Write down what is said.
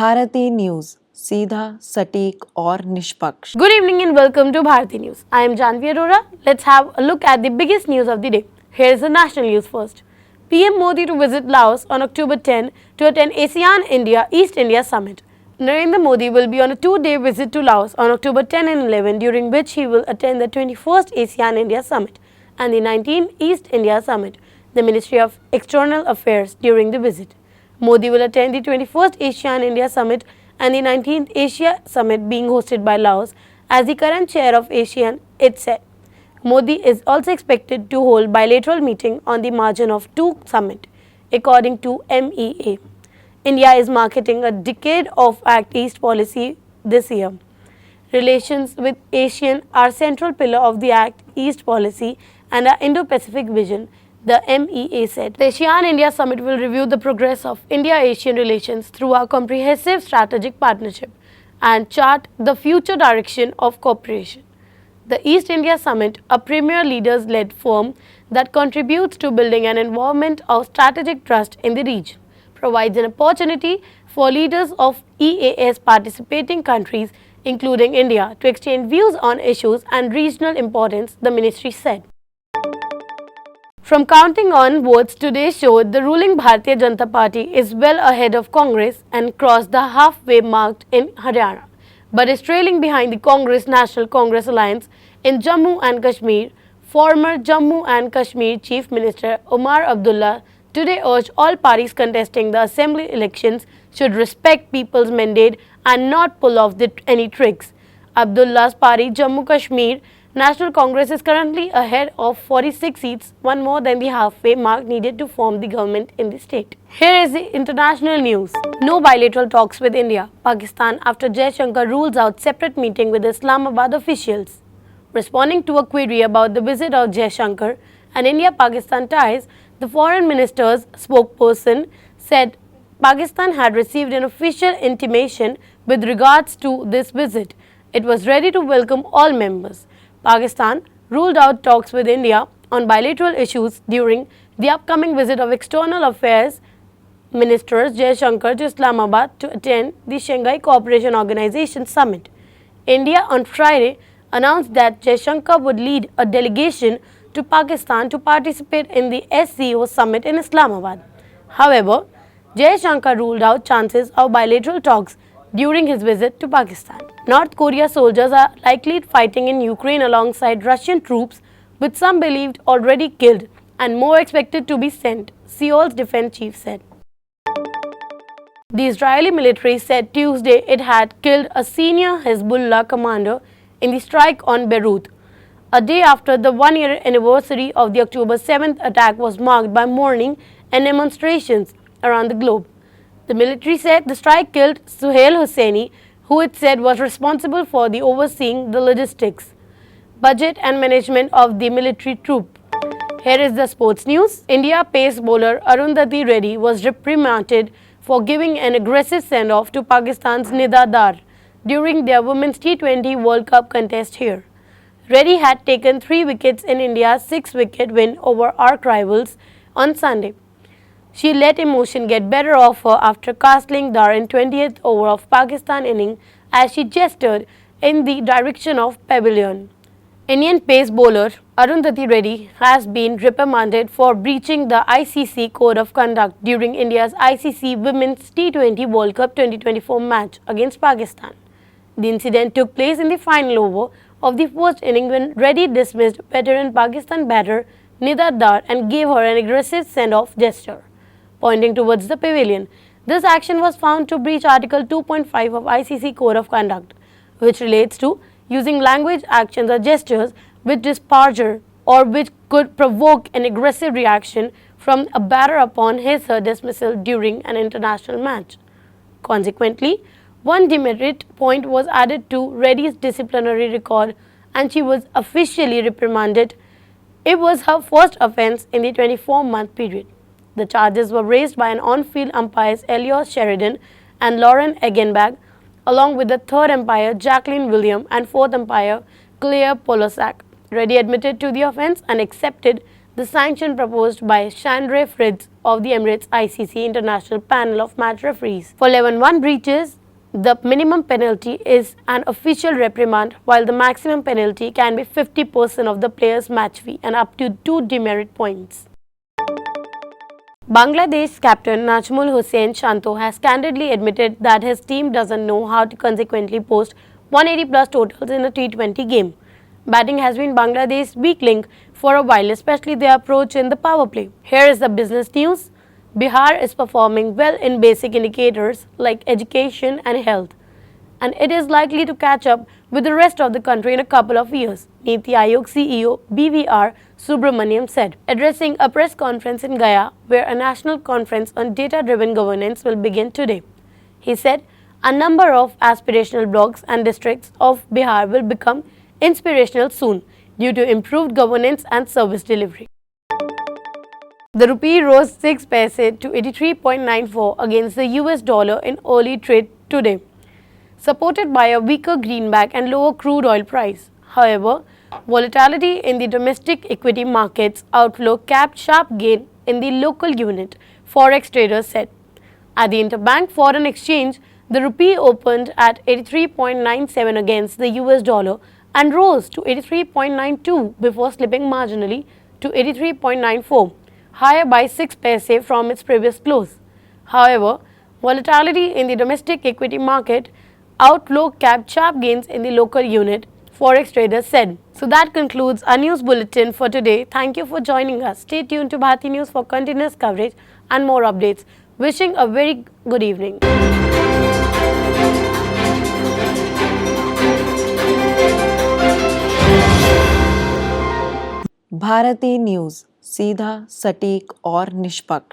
Bharti news, सीधा, सटीक और निष्पक्ष। Good evening and welcome to Bharati News. I am Janvi Arora. Let's have a look at the biggest news of the day. Here is the national news first. PM Modi to visit Laos on October 10 to attend ASEAN-India East India Summit. Narendra Modi will be on a two-day visit to Laos on October 10 and 11, during which he will attend the 21st ASEAN-India Summit and the 19th East India Summit, the Ministry of External Affairs during the visit. Modi will attend the 21st ASEAN-India Summit and the 19th Asia Summit being hosted by Laos as the current chair of ASEAN, it said. Modi is also expected to hold bilateral meeting on the margin of two summit, according to MEA. India is marketing a decade of Act East policy this year. Relations with ASEAN are central pillar of the Act East policy and our Indo-Pacific vision, the MEA said. The ASEAN-India Summit will review the progress of India-ASEAN relations through our comprehensive strategic partnership and chart the future direction of cooperation. The East India Summit, a premier leaders-led forum that contributes to building an environment of strategic trust in the region, provides an opportunity for leaders of EAS participating countries, including India, to exchange views on issues and regional importance, the ministry said. From counting on votes, today showed the ruling Bharatiya Janata Party is well ahead of Congress and crossed the halfway mark in Haryana, but is trailing behind the Congress National Congress Alliance in Jammu and Kashmir. Former Jammu and Kashmir Chief Minister Omar Abdullah today urged all parties contesting the assembly elections should respect people's mandate and not pull off any tricks. Abdullah's party, Jammu Kashmir National Congress, is currently ahead of 46 seats, one more than the halfway mark needed to form the government in the state. Here is the international news. No bilateral talks with India, Pakistan after Jaishankar rules out separate meeting with Islamabad officials. Responding to a query about the visit of Jaishankar and India-Pakistan ties, the foreign minister's spokesperson said Pakistan had received an official intimation with regards to this visit. It was ready to welcome all members. Pakistan ruled out talks with India on bilateral issues during the upcoming visit of External Affairs Ministers Jaishankar to Islamabad to attend the Shanghai Cooperation Organization Summit. India on Friday announced that Jaishankar would lead a delegation to Pakistan to participate in the SCO Summit in Islamabad. However, Jaishankar ruled out chances of bilateral talks during his visit to Pakistan. North Korea soldiers are likely fighting in Ukraine alongside Russian troops, with some believed already killed and more expected to be sent, Seoul's defense chief said. The Israeli military said Tuesday it had killed a senior Hezbollah commander in the strike on Beirut, a day after the one-year anniversary of the October 7th attack was marked by mourning and demonstrations around the globe. The military said the strike killed Suhail Hosseini, who it said was responsible for the overseeing the logistics, budget and management of the military troop. Here is the sports news. India pace bowler Arundhati Reddy was reprimanded for giving an aggressive send-off to Pakistan's Nida Dar during their Women's T20 World Cup contest here. Reddy had taken 3 wickets in India's 6-wicket win over arch rivals on Sunday. She let emotion get better of her after castling Dar in 20th over of Pakistan inning as she gestured in the direction of pavilion. Indian pace bowler Arundhati Reddy has been reprimanded for breaching the ICC Code of Conduct during India's ICC Women's T20 World Cup 2024 match against Pakistan. The incident took place in the final over of the first inning when Reddy dismissed veteran Pakistan batter Nida Dar and gave her an aggressive send-off gesture, pointing towards the pavilion. This action was found to breach Article 2.5 of ICC Code of Conduct, which relates to using language, actions or gestures with displeasure or which could provoke an aggressive reaction from a batter upon his/her dismissal during an international match. Consequently, one demerit point was added to Reddy's disciplinary record and she was officially reprimanded. It was her first offence in the 24-month period. The charges were raised by an on-field umpires Elias Sheridan and Lauren Egenbach, along with the third umpire Jacqueline William and fourth umpire Claire Polosak. Reddy admitted to the offence and accepted the sanction proposed by Chandra Fritz of the Emirates ICC International Panel of Match Referees. For 11-1 breaches, the minimum penalty is an official reprimand, while the maximum penalty can be 50% of the player's match fee and up to 2 demerit points. Bangladesh captain Najmul Hussain Shanto has candidly admitted that his team doesn't know how to consequently post 180 plus totals in a T20 game. Batting has been Bangladesh's weak link for a while, especially their approach in the power play. Here is the business news. Bihar is performing well in basic indicators like education and health, and it is likely to catch up with the rest of the country in a couple of years, Niti Aayog CEO BVR Subramaniam said, addressing a press conference in Gaya where a national conference on data-driven governance will begin today. He said a number of aspirational blocks and districts of Bihar will become inspirational soon due to improved governance and service delivery. The rupee rose 6 paise to 83.94 against the US dollar in early trade today, supported by a weaker greenback and lower crude oil price. However, volatility in the domestic equity markets outlook capped sharp gain in the local unit, Forex traders said. At the interbank foreign exchange, the rupee opened at 83.97 against the US dollar and rose to 83.92 before slipping marginally to 83.94, higher by 6 paise from its previous close. However, volatility in the domestic equity market outlook capped sharp gains in the local unit, Forex traders said. So that concludes our news bulletin for today. Thank you for joining us. Stay tuned to Bharati News for continuous coverage and more updates. Wishing a very good evening. Bharti news, सीधा, सटीक और निष्पक्ष।